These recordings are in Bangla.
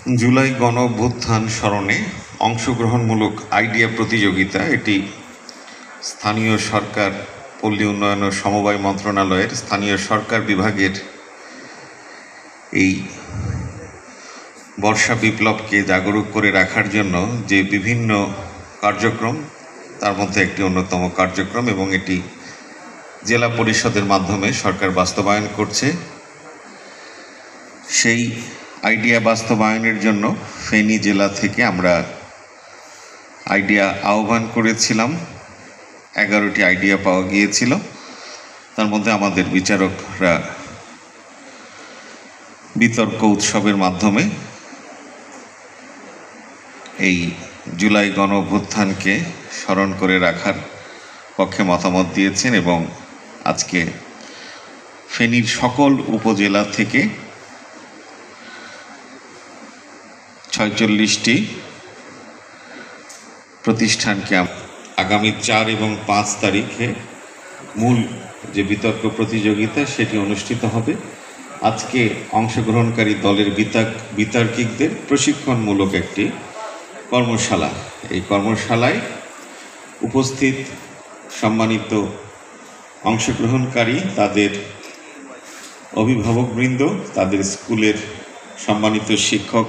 জুলাই গণ অভ্যুত্থান স্মরণে অংশগ্রহণমূলক আইডিয়া প্রতিযোগিতা এটি স্থানীয় সরকার, পল্লী উন্নয়ন ও সমবায় মন্ত্রণালয়ের স্থানীয় সরকার বিভাগের এই বর্ষা বিপ্লবকে জাগরুক করে রাখার জন্য যে বিভিন্ন কার্যক্রম, তার মধ্যে একটি অন্যতম কার্যক্রম, এবং এটি জেলা পরিষদের মাধ্যমে সরকার বাস্তবায়ন করছে। সেই আইডিয়া বাস্তবায়নের জন্য ফেনী জেলা থেকে আমরা আইডিয়া আহ্বান করেছিলাম। 11টি আইডিয়া পাওয়া গিয়েছিল। তার মধ্যে আমাদের বিচারকরা বিতর্ক উৎসবের মাধ্যমে এই জুলাই গণ অভ্যুত্থানকে স্মরণ করে রাখার পক্ষে মতামত দিয়েছেন, এবং আজকে ফেনীর সকল উপজেলা থেকে 46টি প্রতিষ্ঠানকে আগামী 4 এবং 5 তারিখে মূল যে বিতর্ক প্রতিযোগিতা সেটি অনুষ্ঠিত হবে। আজকে অংশগ্রহণকারী দলের বিতার্কিকদের প্রশিক্ষণমূলক একটি কর্মশালা। এই কর্মশালায় উপস্থিত সম্মানিত অংশগ্রহণকারী, তাদের অভিভাবকবৃন্দ, তাদের স্কুলের সম্মানিত শিক্ষক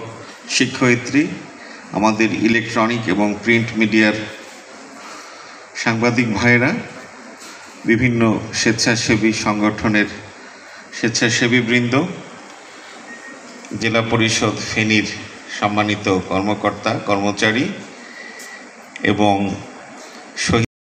শিক্ষয়িত্রী, আমাদের ইলেকট্রনিক এবং প্রিন্ট মিডিয়ার সাংবাদিক ভাইয়েরা, বিভিন্ন স্বেচ্ছাসেবী সংগঠনের স্বেচ্ছাসেবীবৃন্দ, জেলা পরিষদ ফেনীর সম্মানিত কর্মকর্তা কর্মচারী এবং